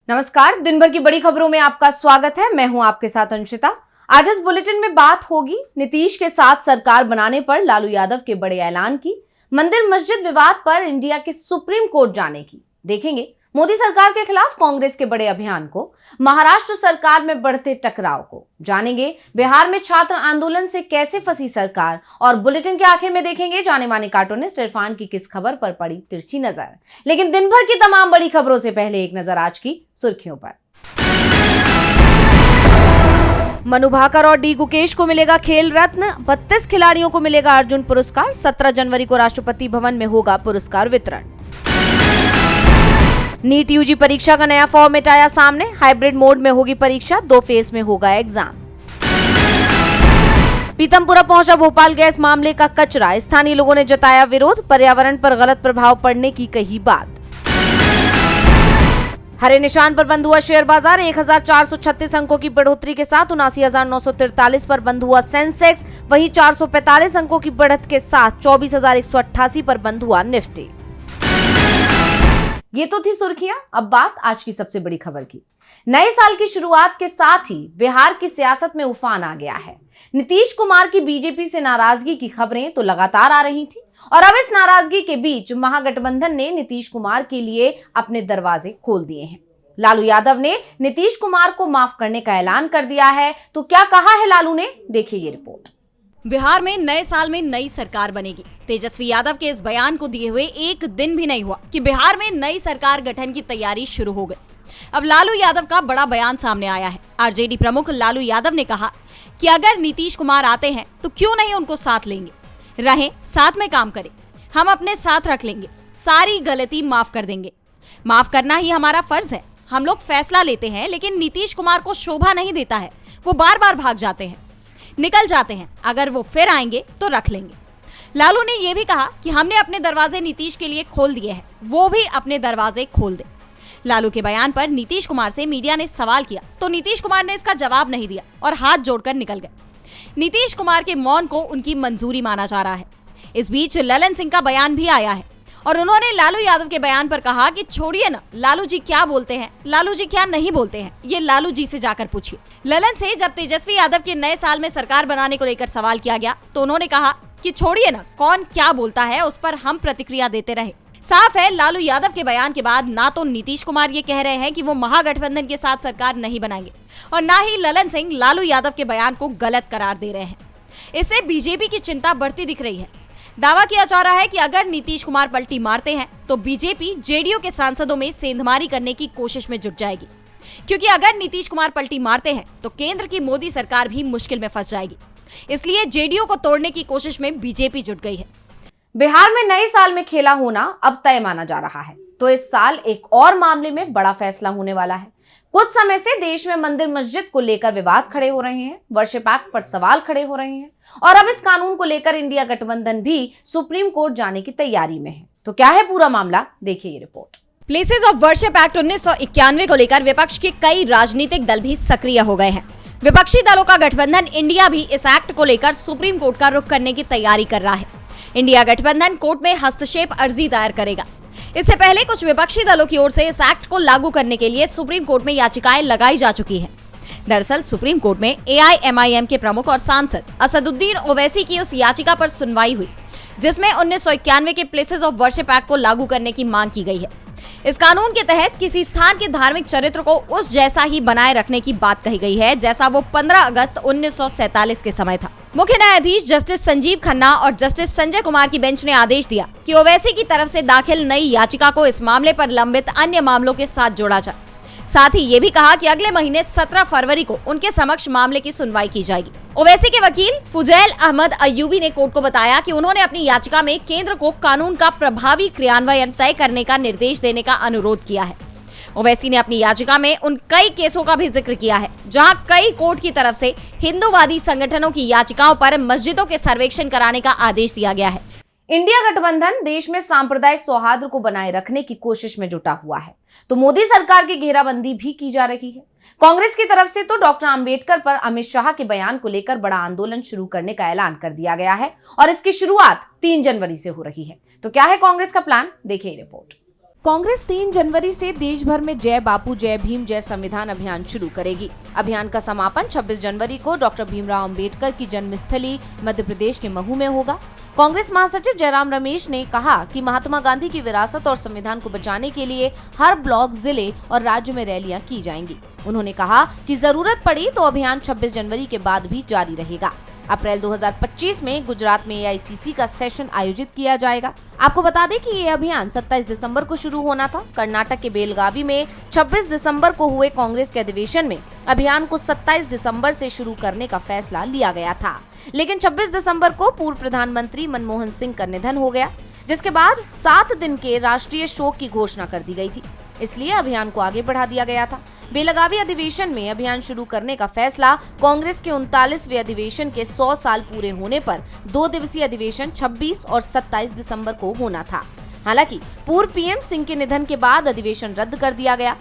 नमस्कार, दिन भर की बड़ी खबरों में आपका स्वागत है। मैं हूं आपके साथ अंशिता। आज इस बुलेटिन में बात होगी नीतीश के साथ सरकार बनाने पर लालू यादव के बड़े ऐलान की, मंदिर मस्जिद विवाद पर इंडिया के सुप्रीम कोर्ट जाने की, देखेंगे मोदी सरकार के खिलाफ कांग्रेस के बड़े अभियान को, महाराष्ट्र सरकार में बढ़ते टकराव को, जानेंगे बिहार में छात्र आंदोलन से कैसे फंसी सरकार, और बुलेटिन के आखिर में देखेंगे जाने माने कार्टूनिस्ट इरफान की किस खबर पर पड़ी तिरछी नजर। लेकिन दिन भर की तमाम बड़ी खबरों से पहले एक नजर आज की सुर्खियों पर। मनु भाकर और डी गुकेश को मिलेगा खेल रत्न, 32 खिलाड़ियों को मिलेगा अर्जुन पुरस्कार। 17 जनवरी को राष्ट्रपति भवन में होगा पुरस्कार वितरण। नीट यूजी परीक्षा का नया फॉर्मेट आया सामने, हाइब्रिड मोड में होगी परीक्षा, 2 फेज में होगा एग्जाम। पीतमपुरा पहुंचा भोपाल गैस मामले का कचरा, स्थानीय लोगों ने जताया विरोध, पर्यावरण पर गलत प्रभाव पड़ने की कही बात। हरे निशान पर बंद हुआ शेयर बाजार, 1436 अंकों की बढ़ोतरी के साथ 79,943 पर बंद हुआ सेंसेक्स, वहीं 445 अंकों की बढ़त के साथ 24,188 पर बंद हुआ निफ्टी। ये तो थी सुर्खियां, अब बात आज की सबसे बड़ी खबर की। नए साल की शुरुआत के साथ ही बिहार की सियासत में उफान आ गया है। नीतीश कुमार की बीजेपी से नाराजगी की खबरें तो लगातार आ रही थी, और अब इस नाराजगी के बीच महागठबंधन ने नीतीश कुमार के लिए अपने दरवाजे खोल दिए हैं। लालू यादव ने नीतीश कुमार को माफ करने का ऐलान कर दिया है। तो क्या कहा है लालू ने, देखिए ये रिपोर्ट। बिहार में नए साल में नई सरकार बनेगी। तेजस्वी यादव के इस बयान को दिए हुए एक दिन भी नहीं हुआ कि बिहार में नई सरकार गठन की तैयारी शुरू हो गई। अब लालू यादव का बड़ा बयान सामने आया है। आरजेडी प्रमुख लालू यादव ने कहा कि अगर नीतीश कुमार आते हैं तो क्यों नहीं उनको साथ लेंगे, रहें, साथ में काम करें, हम अपने साथ रख लेंगे, सारी गलती माफ कर देंगे। माफ करना ही हमारा फर्ज है। हम लोग फैसला लेते हैं, लेकिन नीतीश कुमार को शोभा नहीं देता है। वो बार बार भाग जाते हैं, निकल जाते हैं। अगर वो फिर आएंगे तो रख लेंगे। लालू ने यह भी कहा कि हमने अपने दरवाजे नीतीश के लिए खोल दिए हैं, वो भी अपने दरवाजे खोल दे। लालू के बयान पर नीतीश कुमार से मीडिया ने सवाल किया तो नीतीश कुमार ने इसका जवाब नहीं दिया और हाथ जोड़कर निकल गए। नीतीश कुमार के मौन को उनकी मंजूरी माना जा रहा है। इस बीच ललन सिंह का बयान भी आया है और उन्होंने लालू यादव के बयान पर कहा कि छोड़िए ना, लालू जी क्या बोलते हैं, लालू जी क्या नहीं बोलते हैं, ये लालू जी से जाकर पूछिए। ललन से जब तेजस्वी यादव के नए साल में सरकार बनाने को लेकर सवाल किया गया तो उन्होंने कहा कि छोड़िए ना, कौन क्या बोलता है उस पर हम प्रतिक्रिया देते रहे। साफ है, लालू यादव के बयान के बाद ना तो नीतीश कुमार ये कह रहे हैं कि वो महागठबंधन के साथ सरकार नहीं बनाएंगे, और ना ही ललन सिंह लालू यादव के बयान को गलत करार दे रहे हैं। इससे बीजेपी की चिंता बढ़ती दिख रही है। दावा किया जा रहा है कि अगर नीतीश कुमार पलटी मारते हैं तो बीजेपी जेडीयू के सांसदों में सेंधमारी करने की कोशिश में जुट जाएगी, क्योंकि अगर नीतीश कुमार पलटी मारते हैं तो केंद्र की मोदी सरकार भी मुश्किल में फंस जाएगी। इसलिए जेडीयू को तोड़ने की कोशिश में बीजेपी जुट गई है। बिहार में नए साल में खेला होना अब तय माना जा रहा है, तो इस साल एक और मामले में बड़ा फैसला होने वाला है। कुछ समय से देश में मंदिर मस्जिद को लेकर विवाद खड़े हो रहे हैं, वर्शिप एक्ट पर सवाल खड़े हो रहे हैं, और अब इस कानून को लेकर इंडिया गठबंधन भी सुप्रीम कोर्ट जाने की तैयारी में है। तो क्या है पूरा मामला, देखिए ये report. Places of worship act 1991 को लेकर विपक्ष के कई राजनीतिक दल भी सक्रिय हो गए हैं। विपक्षी दलों का गठबंधन इंडिया भी इस एक्ट को लेकर सुप्रीम कोर्ट का रुख करने की तैयारी कर रहा है। इंडिया गठबंधन कोर्ट में हस्तक्षेप अर्जी दायर करेगा। इससे पहले कुछ विपक्षी दलों की ओर से इस एक्ट को लागू करने के लिए सुप्रीम कोर्ट में याचिकाएं लगाई जा चुकी हैं। दरअसल सुप्रीम कोर्ट में एआईएमआईएम के प्रमुख और सांसद असदुद्दीन ओवैसी की उस याचिका पर सुनवाई हुई जिसमें 1991 के प्लेसेस ऑफ वर्शिप एक्ट को लागू करने की मांग की गई है। इस कानून के तहत किसी स्थान के धार्मिक चरित्र को उस जैसा ही बनाए रखने की बात कही गई है जैसा वो 15 अगस्त 1947 के समय था। मुख्य न्यायाधीश जस्टिस संजीव खन्ना और जस्टिस संजय कुमार की बेंच ने आदेश दिया कि ओवैसी की तरफ से दाखिल नई याचिका को इस मामले पर लंबित अन्य मामलों के साथ जोड़ा जाए। साथ ही ये भी कहा कि अगले महीने 17 फरवरी को उनके समक्ष मामले की सुनवाई की जाएगी। ओवैसी के वकील फुजैल अहमद अयूबी ने कोर्ट को बताया कि उन्होंने अपनी याचिका में केंद्र को कानून का प्रभावी क्रियान्वयन तय करने का निर्देश देने का अनुरोध किया है। ओवैसी ने अपनी याचिका में उन कई केसों का भी जिक्र किया है जहां कई कोर्ट की तरफ से हिंदूवादी संगठनों की याचिकाओं पर मस्जिदों के सर्वेक्षण कराने का आदेश दिया गया है। इंडिया गठबंधन देश में सांप्रदायिक सौहार्द को बनाए रखने की कोशिश में जुटा हुआ है, तो मोदी सरकार की घेराबंदी भी की जा रही है। कांग्रेस की तरफ से तो डॉक्टर अंबेडकर पर अमित शाह के बयान को लेकर बड़ा आंदोलन शुरू करने का ऐलान कर दिया गया है और इसकी शुरुआत 3 जनवरी से हो रही है। तो क्या है कांग्रेस का प्लान, देखिए रिपोर्ट। कांग्रेस 3 जनवरी से देश भर में जय बापू जय भीम जय संविधान अभियान शुरू करेगी। अभियान का समापन 26 जनवरी को डॉक्टर भीमराव अंबेडकर की जन्मस्थली मध्य प्रदेश के महू में होगा। कांग्रेस महासचिव जयराम रमेश ने कहा कि महात्मा गांधी की विरासत और संविधान को बचाने के लिए हर ब्लॉक, जिले और राज्य में रैलियां की जाएंगी। उन्होंने कहा कि जरूरत पड़ी तो अभियान 26 जनवरी के बाद भी जारी रहेगा। अप्रैल 2025 में गुजरात में AICC का सेशन आयोजित किया जाएगा। आपको बता दें कि ये अभियान 27 दिसंबर को शुरू होना था। कर्नाटक के बेलगावी में 26 दिसंबर को हुए कांग्रेस के अधिवेशन में अभियान को 27 दिसंबर से शुरू करने का फैसला लिया गया था, लेकिन 26 दिसंबर को पूर्व प्रधानमंत्री मनमोहन सिंह का निधन हो गया, जिसके बाद 7 दिन के राष्ट्रीय शोक की घोषणा कर दी गई थी। इसलिए अभियान को आगे बढ़ा दिया गया था। बेलगावी अधिवेशन में अभियान शुरू करने का फैसला कांग्रेस के 39वें अधिवेशन के 100 साल पूरे होने पर 2 दिवसीय अधिवेशन 26 और 27 दिसंबर को होना था। हालांकि पूर्व PM सिंह के निधन के बाद अधिवेशन रद्द कर दिया गया।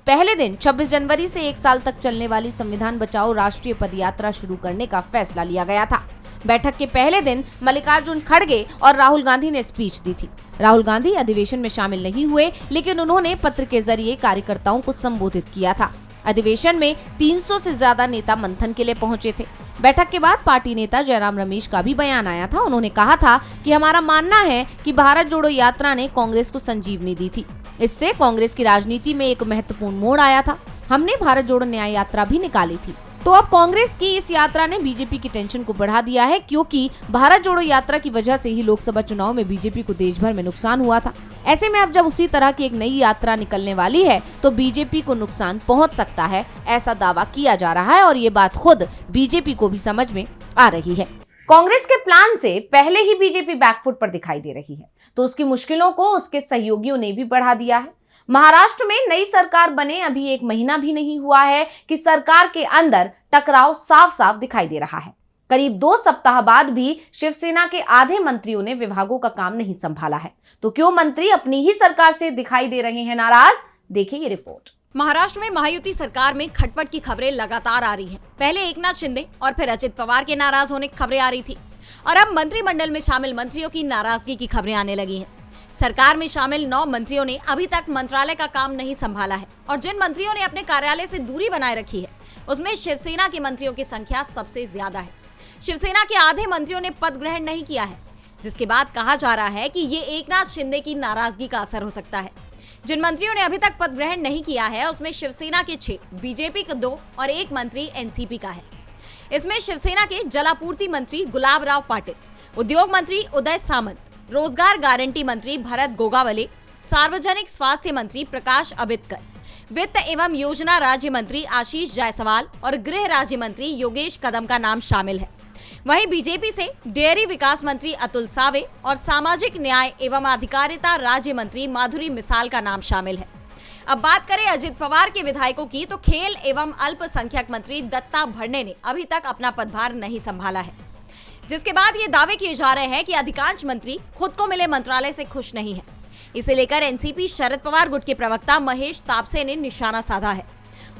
पहले दिन 26 जनवरी से 1 साल तक चलने वाली संविधान बचाओ राष्ट्रीय पदयात्रा शुरू करने का फैसला लिया गया था। बैठक के पहले दिन मल्लिकार्जुन खड़गे और राहुल गांधी ने स्पीच दी थी। राहुल गांधी अधिवेशन में शामिल नहीं हुए, लेकिन उन्होंने पत्र के जरिए कार्यकर्ताओं को संबोधित किया था। अधिवेशन में 300 से ज्यादा नेता मंथन के लिए पहुंचे थे। बैठक के बाद पार्टी नेता जयराम रमेश का भी बयान आया था। उन्होंने कहा था कि हमारा मानना है कि भारत जोड़ो यात्रा ने कांग्रेस को संजीवनी दी थी। इससे कांग्रेस की राजनीति में एक महत्वपूर्ण मोड़ आया था। हमने भारत जोड़ो न्याय यात्रा भी निकाली थी। तो अब कांग्रेस की इस यात्रा ने बीजेपी की टेंशन को बढ़ा दिया है, क्योंकि भारत जोड़ो यात्रा की वजह से ही लोकसभा चुनाव में बीजेपी को देश भर में नुकसान हुआ था। ऐसे में अब जब उसी तरह की एक नई यात्रा निकलने वाली है तो बीजेपी को नुकसान पहुंच सकता है, ऐसा दावा किया जा रहा है और ये बात खुद बीजेपी को भी समझ में आ रही है। कांग्रेस के प्लान से पहले ही बीजेपी बैकफुट पर दिखाई दे रही है, तो उसकी मुश्किलों को उसके सहयोगियों ने भी बढ़ा दिया है। महाराष्ट्र में नई सरकार बने अभी 1 महीना भी नहीं हुआ है कि सरकार के अंदर टकराव साफ साफ दिखाई दे रहा है। करीब 2 सप्ताह बाद भी शिवसेना के आधे मंत्रियों ने विभागों का काम नहीं संभाला है, तो क्यों मंत्री अपनी ही सरकार से दिखाई दे रहे हैं नाराज? देखिए ये रिपोर्ट। महाराष्ट्र में महायुति सरकार में खटपट की खबरें लगातार आ रही हैं। पहले एकनाथ शिंदे और फिर अजित पवार के नाराज होने की खबरें आ रही थी और अब मंत्रिमंडल में शामिल मंत्रियों की नाराजगी की खबरें आने लगी हैं। सरकार में शामिल 9 मंत्रियों ने अभी तक मंत्रालय का काम नहीं संभाला है और जिन मंत्रियों ने अपने कार्यालय से दूरी बनाए रखी है उसमें शिवसेना के मंत्रियों की संख्या सबसे ज्यादा है। शिवसेना के आधे मंत्रियों ने पद ग्रहण नहीं किया है, जिसके बाद कहा जा रहा है कि ये एकनाथ शिंदे की नाराजगी का असर हो सकता है। जिन मंत्रियों ने अभी तक पद ग्रहण नहीं किया है उसमें शिवसेना के 6, बीजेपी के 2 और 1 मंत्री NCP का है। इसमें शिवसेना के जलापूर्ति मंत्री गुलाब राव पाटिल, उद्योग मंत्री उदय सामंत, रोजगार गारंटी मंत्री भरत गोगावले, सार्वजनिक स्वास्थ्य मंत्री प्रकाश अबितकर, वित्त एवं योजना राज्य मंत्री आशीष जायसवाल और गृह राज्य मंत्री योगेश कदम का नाम शामिल है। वहीं बीजेपी से डेयरी विकास मंत्री अतुल सावे और सामाजिक न्याय एवं अधिकारिता राज्य मंत्री माधुरी मिसाल का नाम शामिल है। अब बात करें अजित पवार के विधायकों की, तो खेल एवं अल्पसंख्यक मंत्री दत्ता भरणे ने अभी तक अपना पदभार नहीं संभाला है, जिसके बाद ये दावे किए जा रहे हैं कि अधिकांश मंत्री खुद को मिले मंत्रालय से खुश नहीं है। इसे लेकर NCP शरद पवार गुट के प्रवक्ता महेश तापसे ने निशाना साधा है।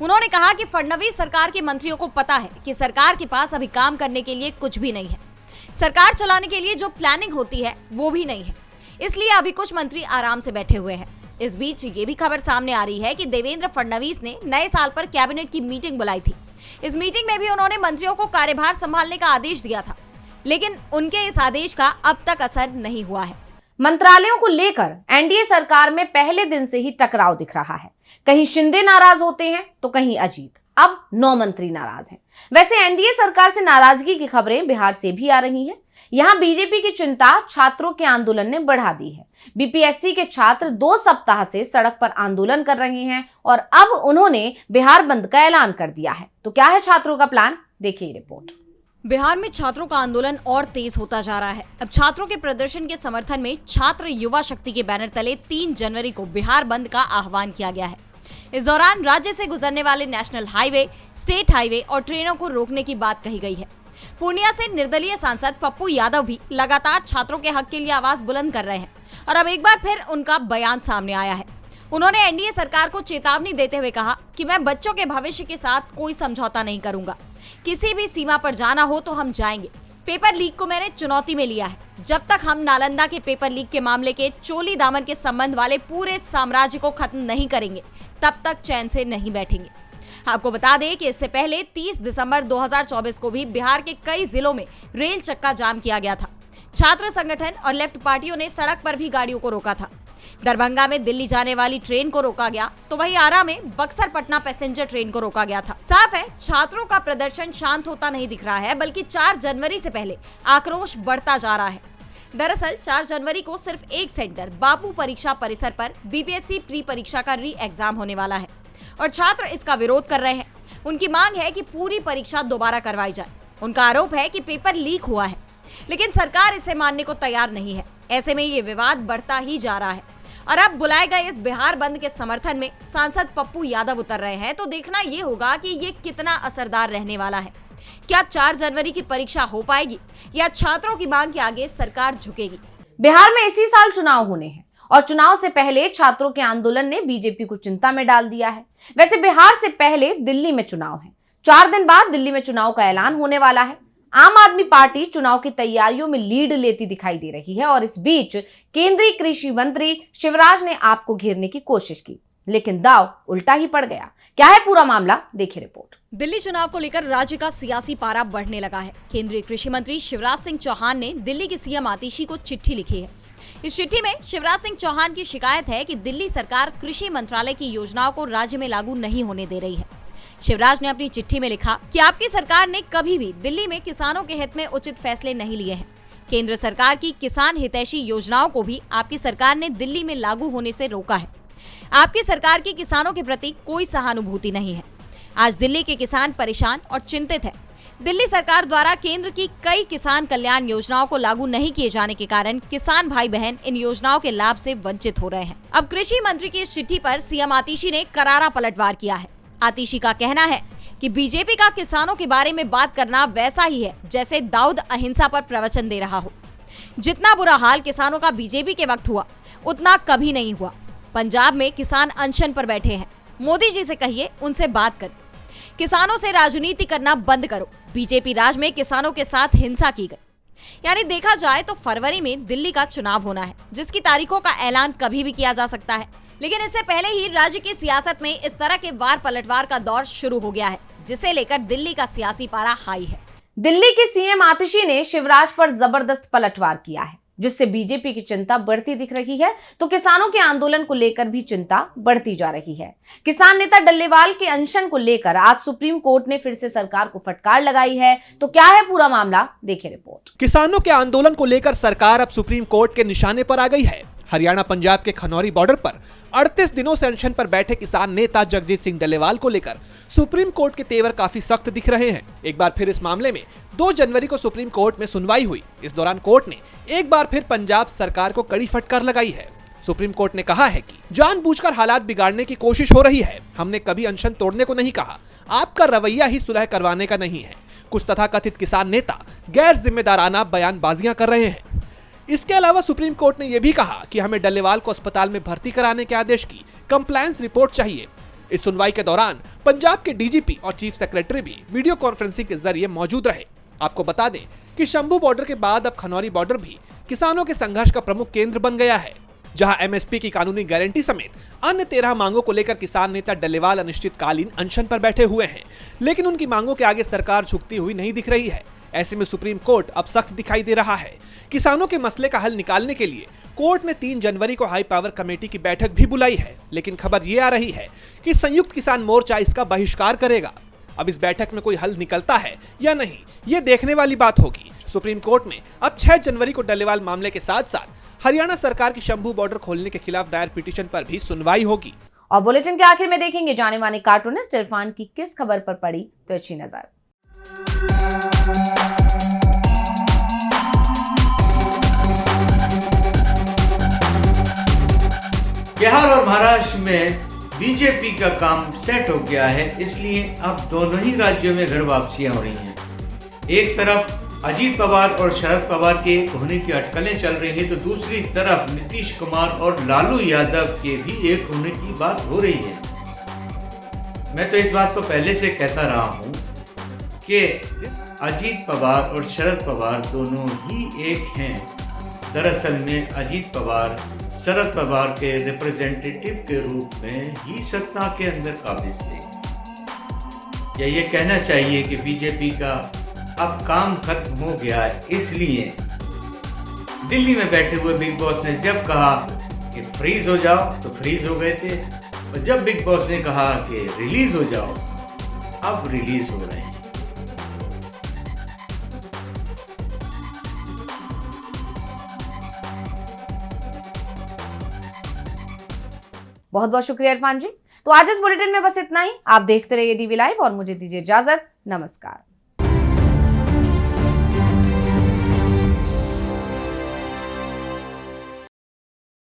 उन्होंने कहा कि फडणवीस सरकार के मंत्रियों को पता है कि सरकार के पास अभी काम करने के लिए कुछ भी नहीं है, सरकार चलाने के लिए जो प्लानिंग होती है वो भी नहीं है, इसलिए अभी कुछ मंत्री आराम से बैठे हुए हैं। इस बीच ये भी खबर सामने आ रही है कि देवेंद्र फडणवीस ने नए साल पर कैबिनेट की मीटिंग बुलाई थी। इस मीटिंग में भी उन्होंने मंत्रियों को कार्यभार संभालने का आदेश दिया था, लेकिन उनके इस आदेश का अब तक असर नहीं हुआ है। मंत्रालयों को लेकर एनडीए सरकार में पहले दिन से ही टकराव दिख रहा है। कहीं शिंदे नाराज होते हैं तो कहीं अजीत। अब 9 मंत्री नाराज हैं। वैसे एनडीए सरकार से नाराजगी की खबरें बिहार से भी आ रही हैं। यहां बीजेपी की चिंता छात्रों के आंदोलन ने बढ़ा दी है। बीपीएससी के छात्र 2 सप्ताह से सड़क पर आंदोलन कर रहे हैं और अब उन्होंने बिहार बंद का ऐलान कर दिया है। तो क्या है छात्रों का प्लान? देखिए रिपोर्ट। बिहार में छात्रों का आंदोलन और तेज होता जा रहा है। अब छात्रों के प्रदर्शन के समर्थन में छात्र युवा शक्ति के बैनर तले 3 जनवरी को बिहार बंद का आह्वान किया गया है। इस दौरान राज्य से गुजरने वाले नेशनल हाईवे, स्टेट हाईवे और ट्रेनों को रोकने की बात कही गई है। पूर्णिया से निर्दलीय सांसद पप्पू यादव भी लगातार छात्रों के हक के लिए आवाज बुलंद कर रहे हैं और अब एक बार फिर उनका बयान सामने आया है। उन्होंने एनडीए सरकार को चेतावनी देते हुए कहा कि मैं बच्चों के भविष्य के साथ कोई समझौता नहीं करूंगा। किसी भी सीमा पर जाना हो तो हम जाएंगे। पेपर लीक को मैंने चुनौती में लिया है। जब तक हम नालंदा के पेपर लीक के मामले के चोली दामन के संबंध वाले पूरे साम्राज्य को खत्म नहीं करेंगे, तब तक चैन से नहीं बैठेंगे। आपको बता दें कि इससे पहले 30 दिसंबर 2024 को भी बिहार के कई जिलों में रेल चक्का जाम किया गया था। छात्र संगठन और लेफ्ट पार्टियों ने सड़क पर भी गाड़ियों को रोका था। दरभंगा में दिल्ली जाने वाली ट्रेन को रोका गया, तो वहीं आरा में बक्सर पटना पैसेंजर ट्रेन को रोका गया था। साफ है, छात्रों का प्रदर्शन शांत होता नहीं दिख रहा है, बल्कि 4 जनवरी से पहले आक्रोश बढ़ता जा रहा है। दरअसल 4 जनवरी को सिर्फ एक सेंटर बापू परीक्षा परिसर पर बीपीएससी प्री परीक्षा का री एग्जाम होने वाला है और छात्र इसका विरोध कर रहे हैं। उनकी मांग है कि पूरी परीक्षा दोबारा करवाई जाए। उनका आरोप है कि पेपर लीक हुआ है, लेकिन सरकार इसे मानने को तैयार नहीं है। ऐसे में ये विवाद बढ़ता ही जा रहा है और अब बुलाए गए इस बिहार बंद के समर्थन में सांसद पप्पू यादव उतर रहे हैं, तो देखना ये होगा कि ये कितना असरदार रहने वाला है। क्या 4 जनवरी की परीक्षा हो पाएगी या छात्रों की मांग के आगे सरकार झुकेगी? बिहार में इसी साल चुनाव होने हैं और चुनाव से पहले छात्रों के आंदोलन ने बीजेपी को चिंता में डाल दिया है। वैसे बिहार से पहले दिल्ली में चुनाव है। 4 दिन बाद दिल्ली में चुनाव का ऐलान होने वाला है। आम आदमी पार्टी चुनाव की तैयारियों में लीड लेती दिखाई दे रही है और इस बीच केंद्रीय कृषि मंत्री शिवराज ने आप को घेरने की कोशिश की, लेकिन दांव उल्टा ही पड़ गया। क्या है पूरा मामला, देखिए रिपोर्ट। दिल्ली चुनाव को लेकर राज्य का सियासी पारा बढ़ने लगा है। केंद्रीय कृषि मंत्री शिवराज सिंह चौहान ने दिल्ली के सीएम आतिशी को चिट्ठी लिखी है। इस चिट्ठी में शिवराज सिंह चौहान की शिकायत है कि दिल्ली सरकार कृषि मंत्रालय की योजनाओं को राज्य में लागू नहीं होने दे रही है। शिवराज ने अपनी चिट्ठी में लिखा कि आपकी सरकार ने कभी भी दिल्ली में किसानों के हित में उचित फैसले नहीं लिए हैं। केंद्र सरकार की किसान हितैषी योजनाओं को भी आपकी सरकार ने दिल्ली में लागू होने से रोका है। आपकी सरकार की किसानों के प्रति कोई सहानुभूति नहीं है। आज दिल्ली के किसान परेशान और चिंतित है। दिल्ली सरकार द्वारा केंद्र की कई किसान कल्याण योजनाओं को लागू नहीं किए जाने के कारण किसान भाई बहन इन योजनाओं के लाभ से वंचित हो रहे हैं। अब कृषि मंत्री की इस चिट्ठी पर सीएम आतिशी ने करारा पलटवार किया है। आतिशी का कहना है कि बीजेपी का किसानों के बारे में बात करना वैसा ही है जैसे दाऊद अहिंसा पर प्रवचन दे रहा हो। जितना बुरा हाल किसानों का बीजेपी के वक्त हुआ, उतना कभी नहीं हुआ। पंजाब में किसान अनशन पर बैठे हैं। मोदी जी से कहिए उनसे बात करें। किसानों से राजनीति करना बंद करो। बीजेपी राज में किसानों के साथ हिंसा की गई। यानी देखा जाए तो फरवरी में दिल्ली का चुनाव होना है, जिसकी तारीखों का ऐलान कभी भी किया जा सकता है। लेकिन इससे पहले ही राज्य की सियासत में इस तरह के वार पलटवार का दौर शुरू हो गया है, जिसे लेकर दिल्ली का सियासी पारा हाई है। दिल्ली के सीएम आतिशी ने शिवराज पर जबरदस्त पलटवार किया है, जिससे बीजेपी की चिंता बढ़ती दिख रही है, तो किसानों के आंदोलन को लेकर भी चिंता बढ़ती जा रही है। किसान नेता डल्लेवाल के अनशन को लेकर आज सुप्रीम कोर्ट ने फिर से सरकार को फटकार लगाई है। तो क्या है पूरा मामला, देखिए रिपोर्ट। किसानों के आंदोलन को लेकर सरकार अब सुप्रीम कोर्ट के निशाने पर आ गई है। हरियाणा पंजाब के खनौरी बॉर्डर पर 38 दिनों से अनशन पर बैठे किसान नेता जगजीत सिंह डल्लेवाल को लेकर सुप्रीम कोर्ट के तेवर काफी सख्त दिख रहे हैं। एक बार फिर इस मामले में 2 जनवरी को सुप्रीम कोर्ट में सुनवाई हुई। इस दौरान कोर्ट ने एक बार फिर पंजाब सरकार को कड़ी फटकार लगाई है। सुप्रीम कोर्ट ने कहा है कि जानबूझकर हालात बिगाड़ने की कोशिश हो रही है। हमने कभी अनशन तोड़ने को नहीं कहा। आपका रवैया ही सुलह करवाने का नहीं है। कुछ तथाकथित किसान नेता गैर जिम्मेदाराना बयानबाजियां कर रहे हैं। इसके अलावा सुप्रीम कोर्ट ने यह भी कहा कि हमें डल्लेवाल को अस्पताल में भर्ती कराने के आदेश की कंप्लायंस रिपोर्ट चाहिए। इस सुनवाई के दौरान पंजाब के डीजीपी और चीफ सेक्रेटरी भी वीडियो कॉन्फ्रेंसिंग के जरिए मौजूद रहे। आपको बता दें कि शंभू बॉर्डर के बाद अब खनौरी बॉर्डर भी किसानों के संघर्ष का प्रमुख केंद्र बन गया है, जहां एमएसपी की कानूनी गारंटी समेत अन्य 13 मांगों को लेकर किसान नेता डल्लेवाल अनिश्चितकालीन अनशन पर बैठे हुए हैं। लेकिन उनकी मांगों के आगे सरकार झुकती हुई नहीं दिख रही है। ऐसे में सुप्रीम कोर्ट अब सख्त दिखाई दे रहा है। किसानों के मसले का हल निकालने के लिए कोर्ट ने 3 जनवरी को हाई पावर कमेटी की बैठक भी बुलाई है। लेकिन खबर ये आ रही है कि संयुक्त किसान मोर्चा इसका बहिष्कार करेगा। अब इस बैठक में कोई हल निकलता है या नहीं, ये देखने वाली बात होगी। सुप्रीम कोर्ट में अब 6 जनवरी को डल्लेवाल मामले के साथ साथ हरियाणा सरकार की शंभू बॉर्डर खोलने के खिलाफ दायर पिटीशन पर भी सुनवाई होगी। और बुलेटिन के आखिर में देखेंगे जाने माने कार्टूनिस्ट इरफान की किस खबर पर पड़ी तो अच्छी नजर। बिहार और महाराष्ट्र में बीजेपी का काम सेट हो गया है, इसलिए अब दोनों ही राज्यों में घर वापसियां हो रही हैं। एक तरफ अजीत पवार और शरद पवार के होने की अटकलें चल रही हैं, तो दूसरी तरफ नीतीश कुमार और लालू यादव के भी एक होने की बात हो रही है। मैं तो इस बात को पहले से कहता रहा हूं कि अजीत पवार और शरद पवार दोनों ही एक हैं। दरअसल में अजीत पवार शरद पवार के रिप्रेजेंटेटिव के रूप में ही सत्ता के अंदर काबिज थे। या ये कहना चाहिए कि बीजेपी का अब काम खत्म हो गया है, इसलिए दिल्ली में बैठे हुए बिग बॉस ने जब कहा कि फ्रीज हो जाओ तो फ्रीज हो गए थे, और जब बिग बॉस ने कहा कि रिलीज हो जाओ अब रिलीज हो रहे हैं। बहुत बहुत शुक्रिया इरफान जी। तो आज इस बुलेटिन में बस इतना ही। आप देखते रहिए टीवी लाइव और मुझे दीजिए इजाजत। नमस्कार।